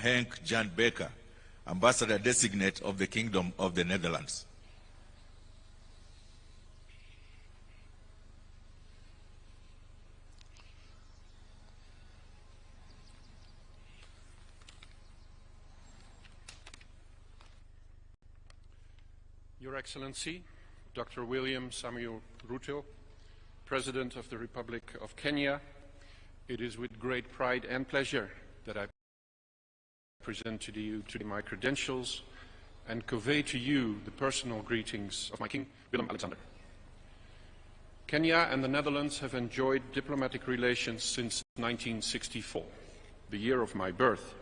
Henk Jan Becker, Ambassador Designate of the Kingdom of the Netherlands. Your Excellency, Dr. William Samuel RUTO, President of the Republic of Kenya, it is with great pride and pleasure that I present to you today my credentials and convey to you the personal greetings of my King Willem-Alexander. Kenya and the Netherlands have enjoyed diplomatic relations since 1964, the year of my birth.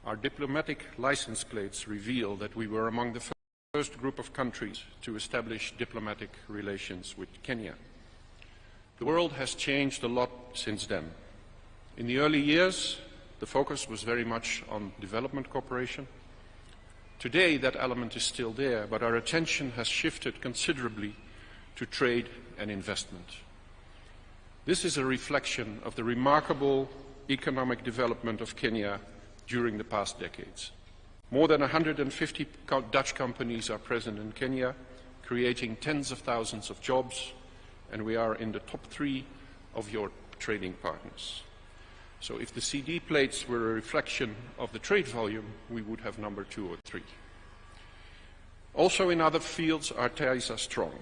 Our diplomatic license plates reveal that we were among the first group of countries to establish diplomatic relations with Kenya. The world has changed a lot since then. In the early years, the focus was very much on development cooperation. Today, that element is still there, but our attention has shifted considerably to trade and investment. This is a reflection of the remarkable economic development of Kenya during the past decades. More than 150 Dutch companies are present in Kenya, creating tens of thousands of jobs, and we are in the top 3 of your trading partners. So if the CD plates were a reflection of the trade volume, we would have number 2 or 3. Also in other fields, our ties are strong.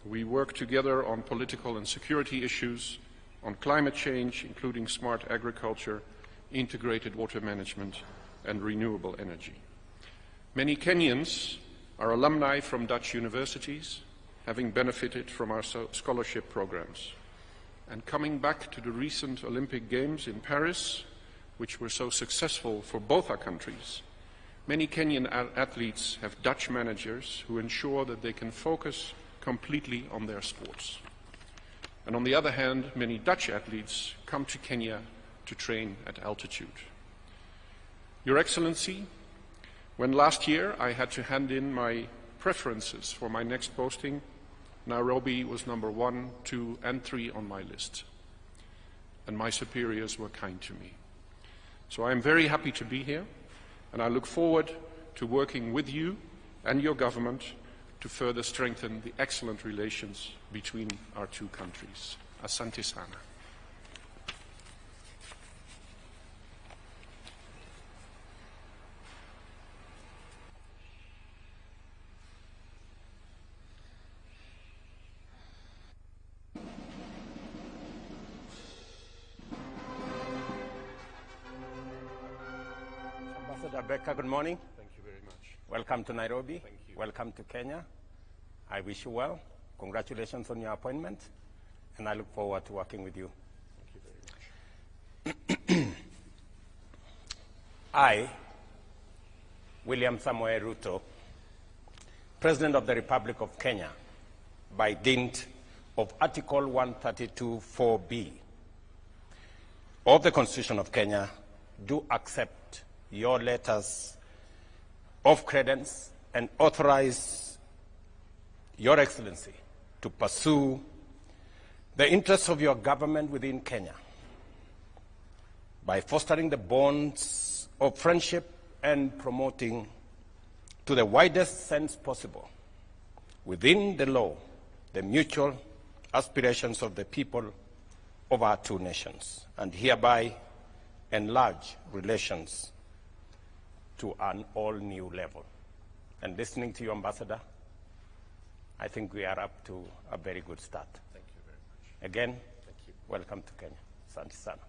We work together on political and security issues, on climate change, including smart agriculture, integrated water management, and renewable energy. Many Kenyans are alumni from Dutch universities, having benefited from our scholarship programs. And coming back to the recent Olympic Games in Paris, which were so successful for both our countries, many Kenyan athletes have Dutch managers who ensure that they can focus completely on their sports. And on the other hand, many Dutch athletes come to Kenya to train at altitude. Your Excellency, when last year I had to hand in my preferences for my next posting, Nairobi was number 1, 2, and 3 on my list. And my superiors were kind to me. So I am very happy to be here, and I look forward to working with you and your government to further strengthen the excellent relations between our 2 countries. Asante sana. Ambassador Becker, good morning. Thank you very much. Welcome to Nairobi. Thank you. Welcome to Kenya. I wish you well. Congratulations on your appointment, and I look forward to working with you. Thank you very much. I, William Samoei Ruto, President of the Republic of Kenya, by dint of Article 132(4)(b) of the Constitution of Kenya, do accept your letters of credence and authorize Your Excellency to pursue the interests of your government within Kenya by fostering the bonds of friendship and promoting, to the widest sense possible, within the law, the mutual aspirations of the people of our 2 nations, and hereby enlarge relations to an all-new level. And listening to you, Ambassador, I think we are up to a very good start. Thank you very much. Again, Thank you. welcome to Kenya. Asante sana.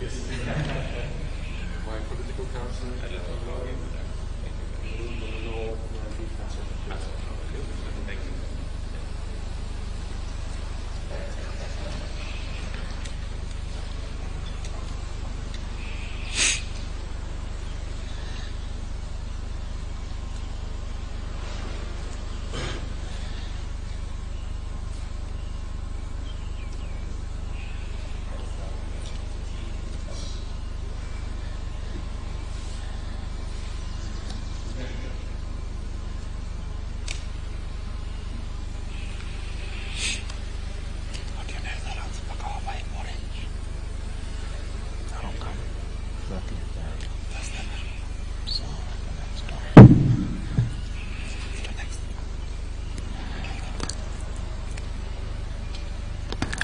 My political counsel.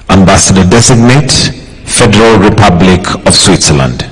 Ambassador-designate, Federal Republic of Switzerland.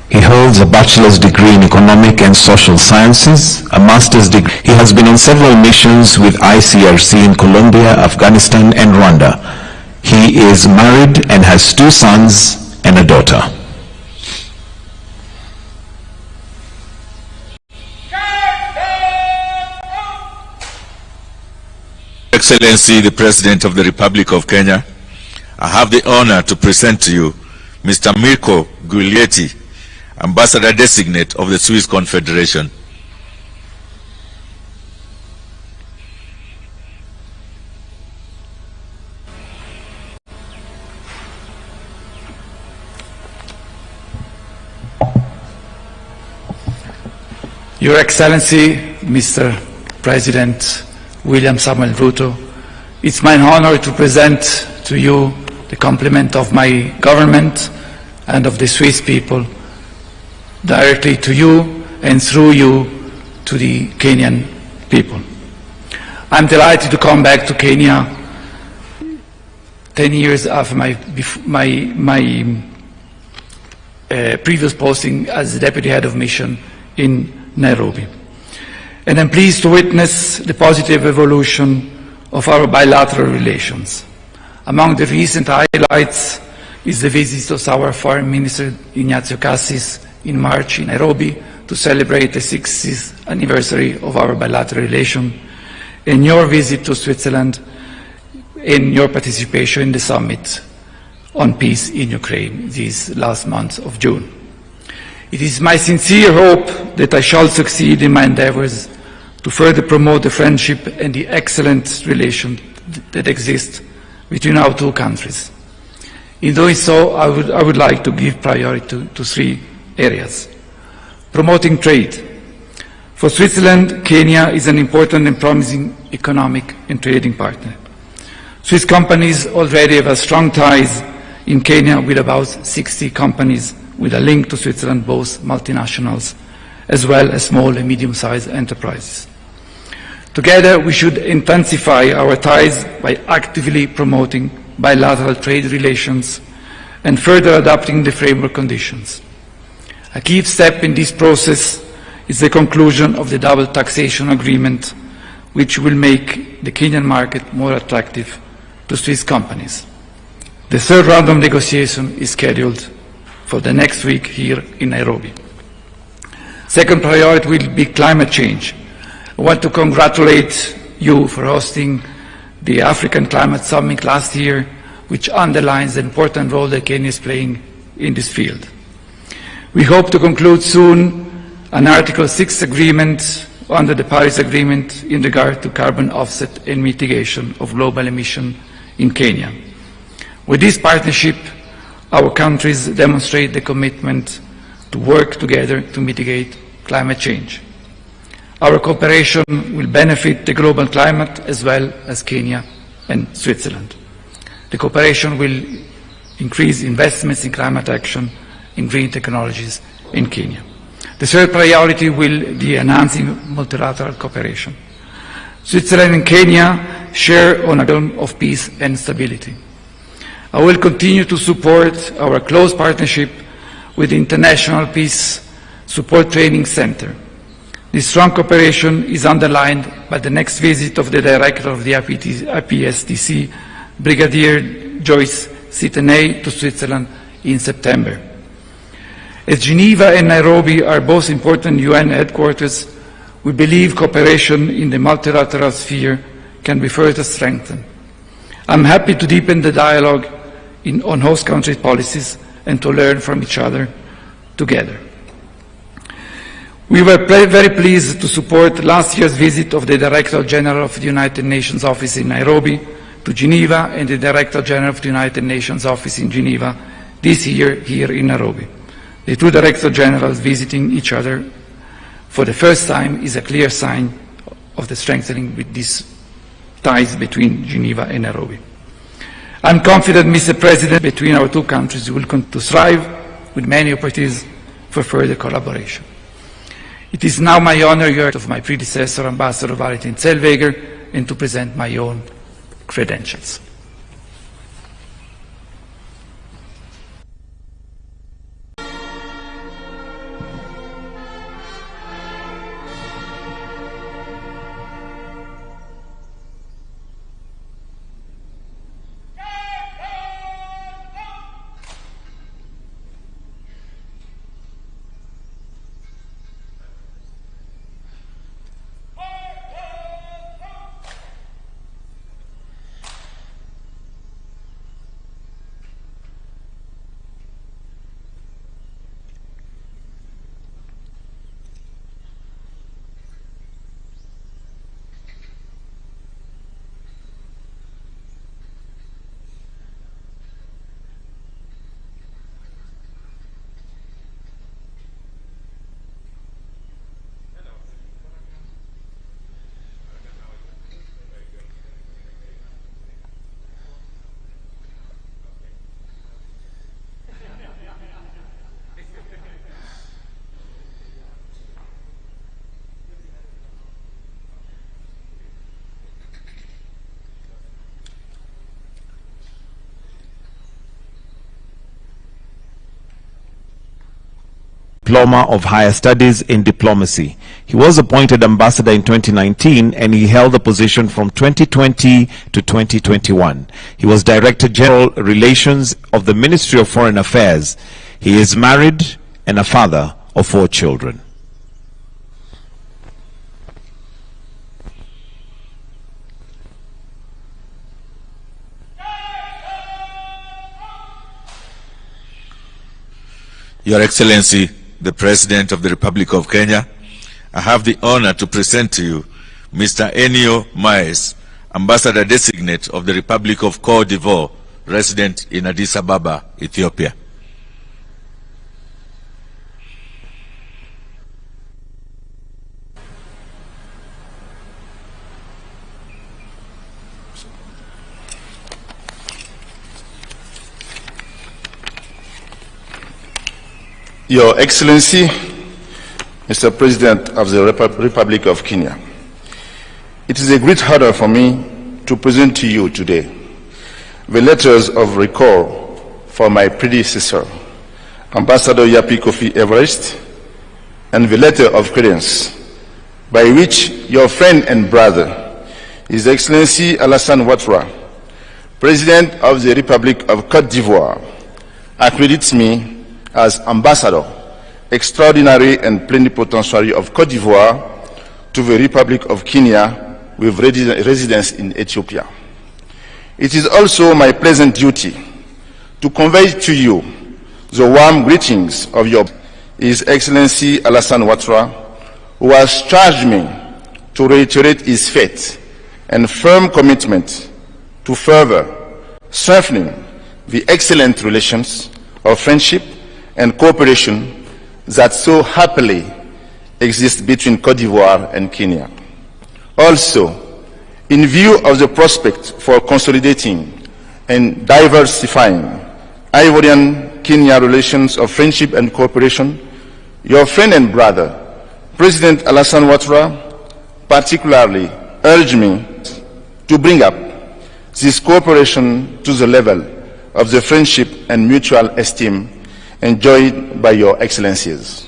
He holds a bachelor's degree in economic and social sciences, a master's degree. He has been on several missions with ICRC in Colombia, Afghanistan, and Rwanda. He is married and has 2 sons and a daughter. Excellency, the President of the Republic of Kenya, I have the honor to present to you Mr. Mirko Qulity, Ambassador-designate of the Swiss Confederation. Your Excellency, Mr. President William Samuel RUTO, it's my honor to present to you the compliment of my government and of the Swiss people directly to you and through you to the Kenyan people. I'm delighted to come back to Kenya 10 years after my previous posting as the Deputy Head of Mission in Nairobi. And I'm pleased to witness the positive evolution of our bilateral relations. Among the recent highlights is the visit of our Foreign Minister Ignazio Cassis in March in Nairobi to celebrate the 60th anniversary of our bilateral relation, and your visit to Switzerland and your participation in the summit on peace in Ukraine this last month of June. It is my sincere hope that I shall succeed in my endeavors to further promote the friendship and the excellent relation that exists between our 2 countries. In doing so, I would like to give priority to 3 areas. Promoting trade. For Switzerland, Kenya is an important and promising economic and trading partner. Swiss companies already have a strong ties in Kenya with about 60 companies with a link to Switzerland, both multinationals as well as small and medium-sized enterprises. Together, we should intensify our ties by actively promoting bilateral trade relations and further adapting the framework conditions. A key step in this process is the conclusion of the double taxation agreement, which will make the Kenyan market more attractive to Swiss companies. The 3rd round of negotiation is scheduled for the next week here in Nairobi. Second priority will be climate change. I want to congratulate you for hosting the African Climate Summit last year, which underlines the important role that Kenya is playing in this field. We hope to conclude soon an Article 6 agreement under the Paris Agreement in regard to carbon offset and mitigation of global emissions in Kenya. With this partnership, our countries demonstrate the commitment to work together to mitigate climate change. Our cooperation will benefit the global climate as well as Kenya and Switzerland. The cooperation will increase investments in climate action, in green technologies in Kenya. The third priority will be enhancing multilateral cooperation. Switzerland and Kenya share on a vision of peace and stability. I will continue to support our close partnership with the International Peace Support Training Center. This strong cooperation is underlined by the next visit of the Director of the IPSTC, Brigadier Joyce Sitenay, to Switzerland in September. As Geneva and Nairobi are both important UN headquarters, we believe cooperation in the multilateral sphere can be further strengthened. I'm happy to deepen the dialogue on host country policies and to learn from each other together. We were very pleased to support last year's visit of the Director General of the United Nations Office in Nairobi to Geneva and the Director General of the United Nations Office in Geneva this year here in Nairobi. The two Director Generals visiting each other for the first time is a clear sign of the strengthening with these ties between Geneva and Nairobi. I'm confident, Mr. President, between our two countries will continue to thrive with many opportunities for further collaboration. It is now my honor, of my predecessor, Ambassador Valentin Zellweger, and to present my own credentials. Diploma of Higher Studies in Diplomacy. He was appointed ambassador in 2019 and he held the position from 2020 to 2021. He was Director General Relations of the Ministry of Foreign Affairs. He is married and a father of 4 children. Your Excellency, the President of the Republic of Kenya, I have the honor to present to you Mr. Enio Maes, Ambassador Designate of the Republic of Cote d'Ivoire, resident in Addis Ababa, Ethiopia. Your Excellency, Mr. President of the Republic of Kenya, it is a great honor for me to present to you today the letters of recall for my predecessor, Ambassador Yapi Kofi Everest, and the letter of credence by which your friend and brother, His Excellency Alassane Ouattara, President of the Republic of Cote d'Ivoire, accredits me as Ambassador, Extraordinary and Plenipotentiary of Cote d'Ivoire to the Republic of Kenya with residence in Ethiopia. It is also my pleasant duty to convey to you the warm greetings of His Excellency Alassane Ouattara, who has charged me to reiterate his faith and firm commitment to further strengthening the excellent relations of friendship and cooperation that so happily exist between Cote d'Ivoire and Kenya. Also, in view of the prospect for consolidating and diversifying Ivorian-Kenya relations of friendship and cooperation, your friend and brother, President Alassane Ouattara, particularly urged me to bring up this cooperation to the level of the friendship and mutual esteem enjoyed by your excellencies.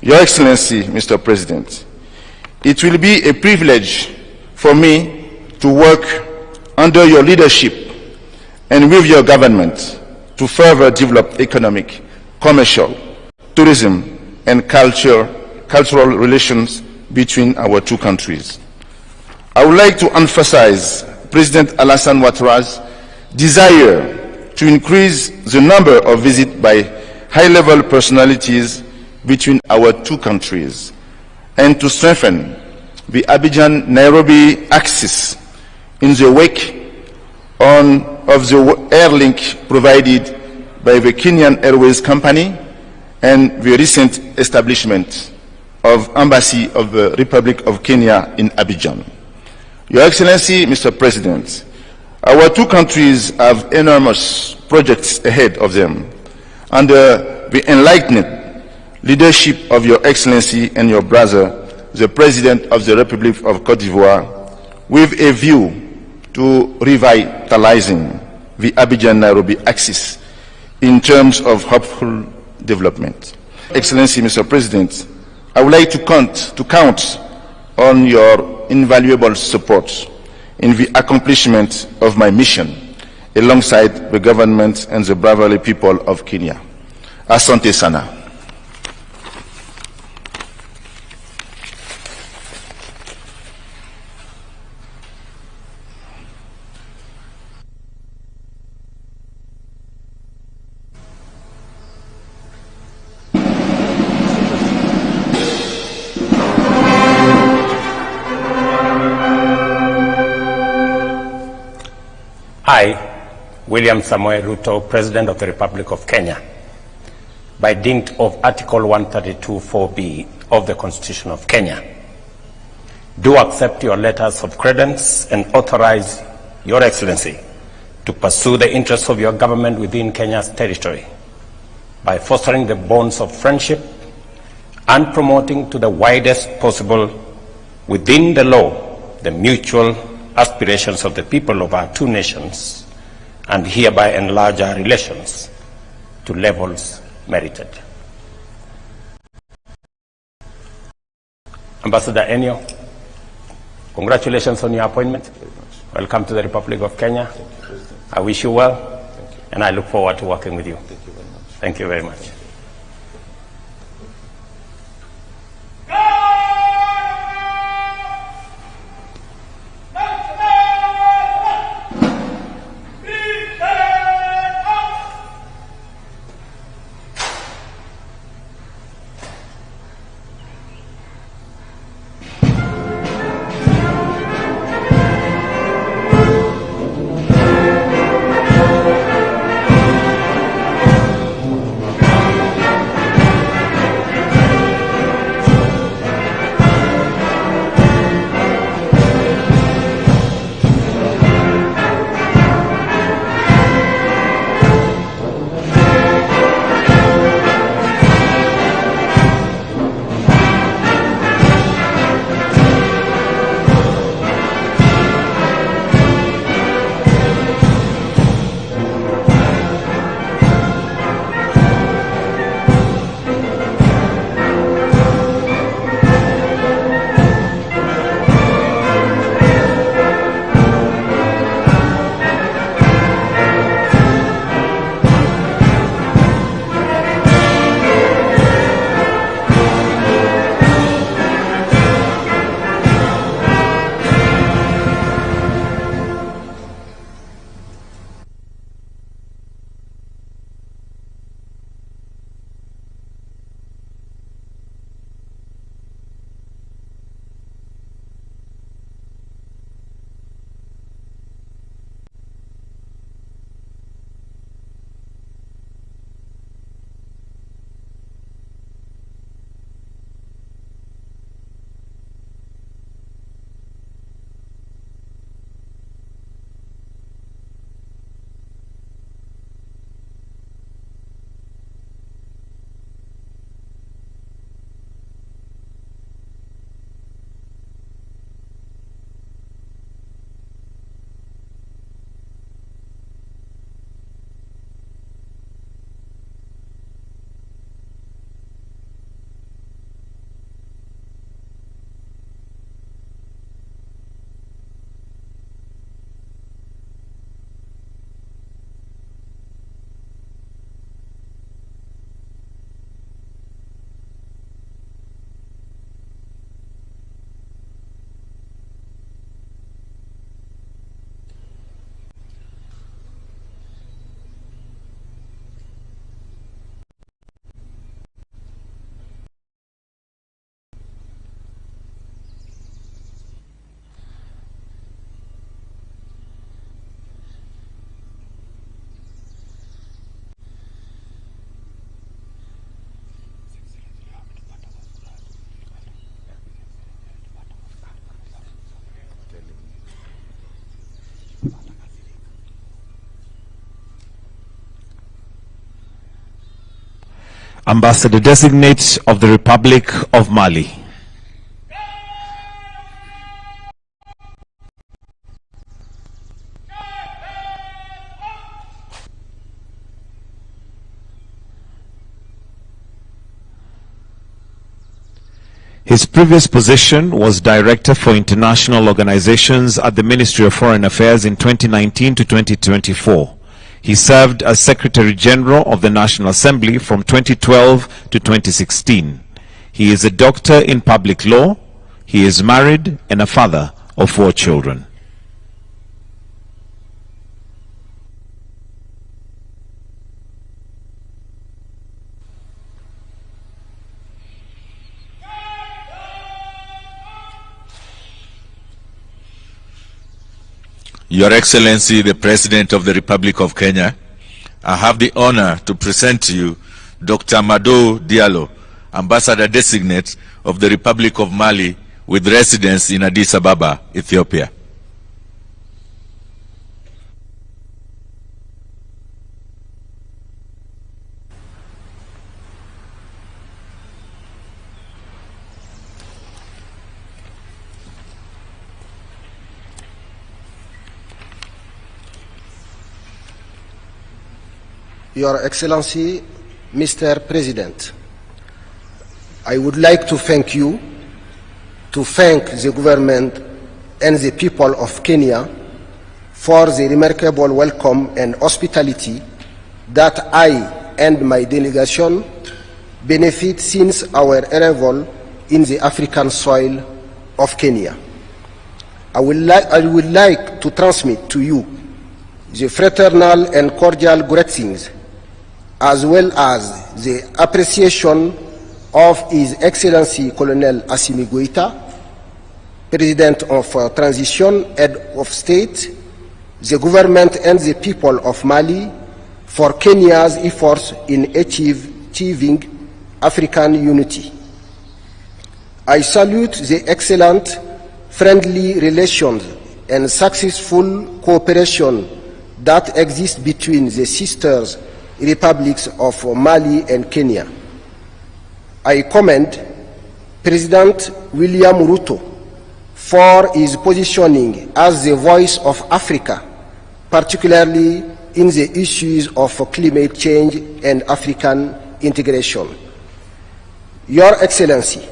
Your Excellency, Mr. President, it will be a privilege for me to work under your leadership and with your government to further develop economic, commercial, tourism, and cultural relations between our two countries. I would like to emphasize President Alassane Ouattara's desire to increase the number of visits by high-level personalities between our two countries and to strengthen the Abidjan-Nairobi axis in the wake of the air link provided by the Kenyan Airways Company and the recent establishment of Embassy of the Republic of Kenya in Abidjan. Your Excellency, Mr. President, our two countries have enormous projects ahead of them under the enlightened leadership of Your Excellency and your brother, the President of the Republic of Cote d'Ivoire, with a view to revitalizing the Abidjan-Nairobi axis in terms of hopeful development. Excellency, Mr. President, I would like to count on your invaluable support in the accomplishment of my mission alongside the government and the brotherly people of Kenya. Asante sana. I, William Samoei Ruto, President of the Republic of Kenya, by dint of Article 132(4)(b) of the Constitution of Kenya, do accept your letters of credence and authorize Your Excellency to pursue the interests of your government within Kenya's territory by fostering the bonds of friendship and promoting to the widest possible within the law the mutual aspirations of the people of our two nations, and hereby enlarge our relations to levels merited. Ambassador Enyo, congratulations on your appointment. Welcome to the Republic of Kenya. I wish you well, and I look forward to working with you. Thank you very much. Ambassador-designate of the Republic of Mali. His previous position was Director for International Organizations at the Ministry of Foreign Affairs in 2019 to 2024. He served as Secretary General of the National Assembly from 2012 to 2016. He is a doctor in public law. He is married and a father of 4 children. Your Excellency, the President of the Republic of Kenya, I have the honor to present to you Dr. Mado Diallo, Ambassador-designate of the Republic of Mali with residence in Addis Ababa, Ethiopia. Your Excellency, Mr. President, I would like to thank you, to thank the government and the people of Kenya for the remarkable welcome and hospitality that I and my delegation benefit since our arrival in the African soil of Kenya. I would like to transmit to you the fraternal and cordial greetings as well as the appreciation of His Excellency Colonel Assimi Goïta, President of Transition, Head of State, the government and the people of Mali for Kenya's efforts in achieving African unity. I salute the excellent friendly relations and successful cooperation that exists between the sisters republics of Mali and Kenya. I commend President William Ruto for his positioning as the voice of Africa, particularly in the issues of climate change and African integration. Your Excellency,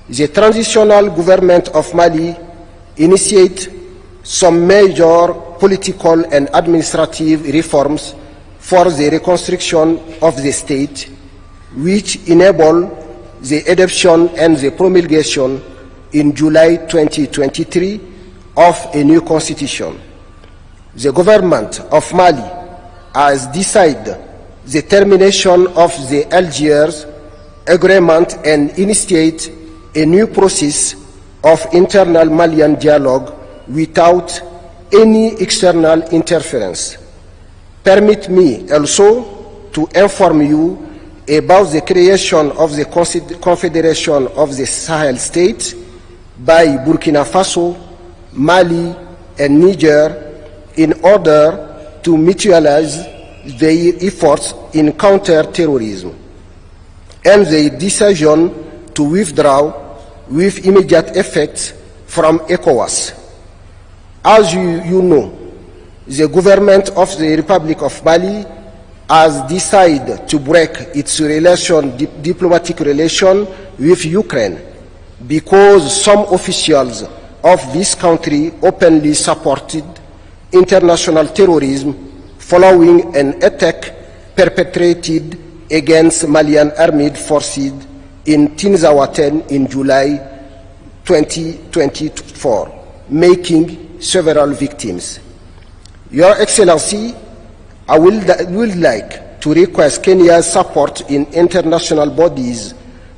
the transitional government of Mali initiated some major political and administrative reforms for the reconstruction of the state, which enable the adoption and the promulgation in July 2023 of a new constitution. The government of Mali has decided the termination of the Algiers agreement and initiate a new process of internal Malian dialogue without any external interference. Permit me also to inform you about the creation of the Confederation of the Sahel States by Burkina Faso, Mali, and Niger in order to mutualize their efforts in counter-terrorism, and the decision to withdraw with immediate effect from ECOWAS. As you know, the government of the Republic of Mali has decided to break its diplomatic relation with Ukraine because some officials of this country openly supported international terrorism following an attack perpetrated against Malian armed forces in Tinzawaten in July 2024, making several victims. Your Excellency, I would like to request Kenya's support in international bodies,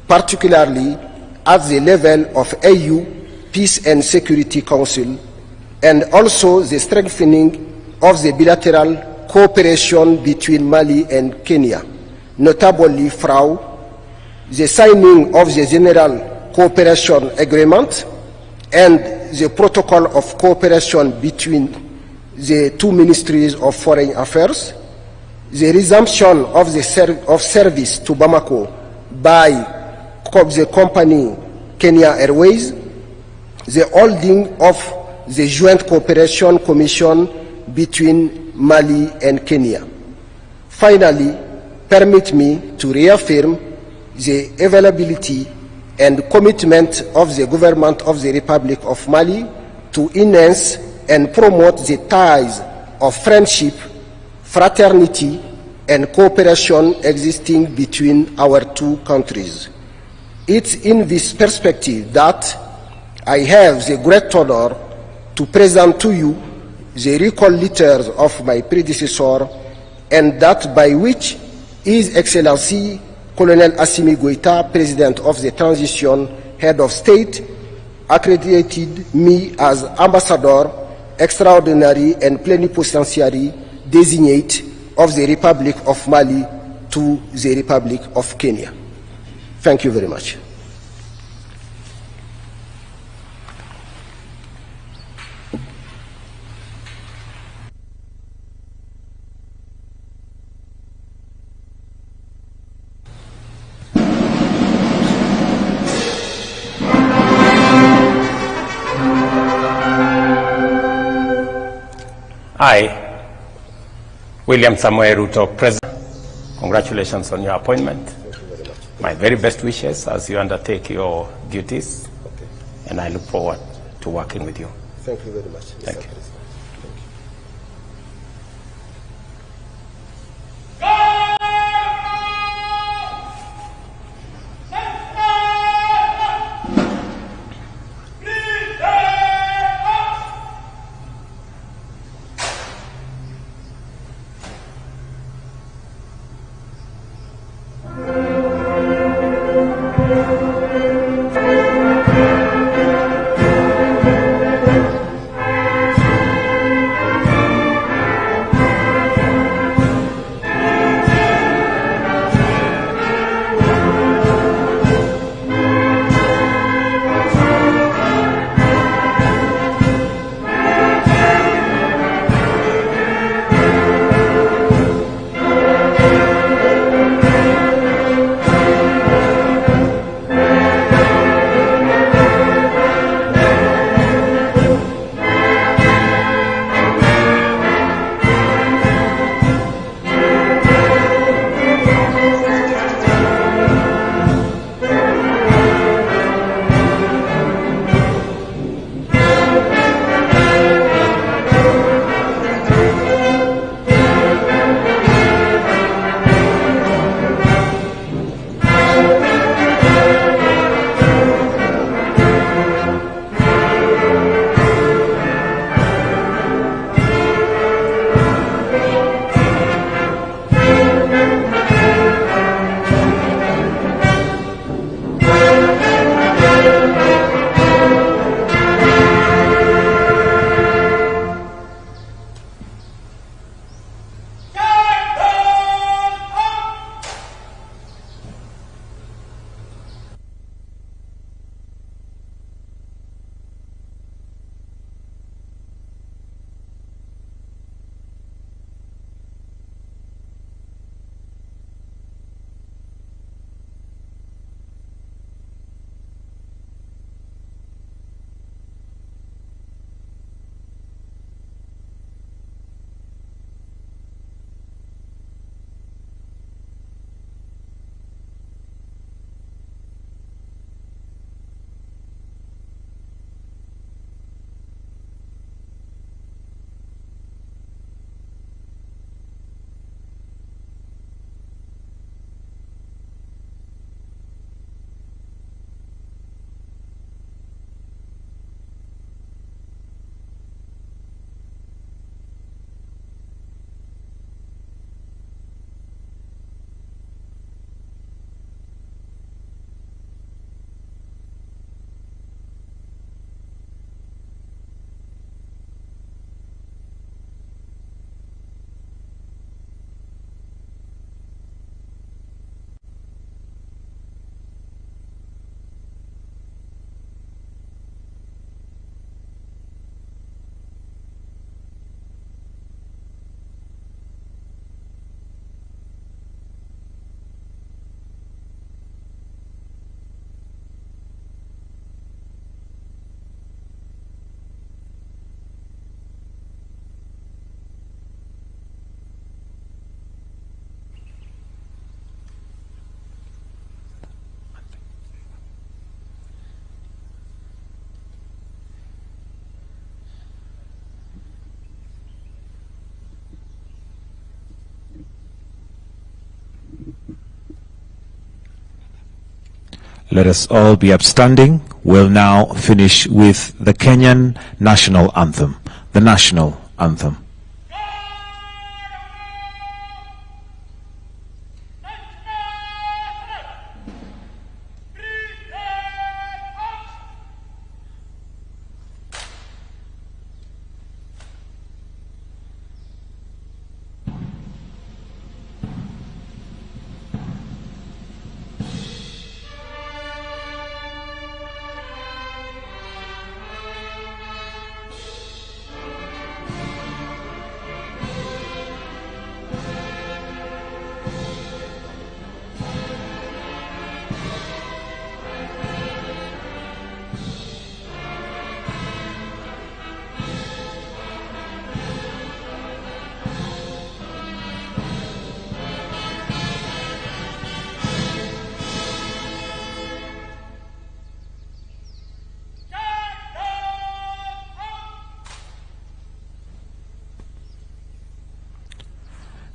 particularly at the level of AU Peace and Security Council, and also the strengthening of the bilateral cooperation between Mali and Kenya, notably through the signing of the General Cooperation Agreement and the Protocol of Cooperation between the two ministries of foreign affairs, the resumption of the service to Bamako by the company Kenya Airways, the holding of the Joint Cooperation Commission between Mali and Kenya. Finally, permit me to reaffirm the availability and commitment of the government of the Republic of Mali to enhance and promote the ties of friendship, fraternity, and cooperation existing between our two countries. It's in this perspective that I have the great honor to present to you the recall letters of my predecessor, and that by which His Excellency Colonel Assimi Goïta, President of the Transition, Head of State, accredited me as Ambassador, Extraordinary and Plenipotentiary Designate of the Republic of Mali to the Republic of Kenya. Thank you very much. I, William Samoei Ruto, President, congratulations on your appointment. My very best wishes as you undertake your duties, and I look forward to working with you. Thank you very much. Thank you. Let us all be upstanding. We'll now finish with the Kenyan national anthem. The national anthem.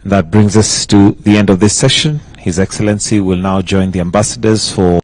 That brings us to the end of this session. His Excellency will now join the ambassadors for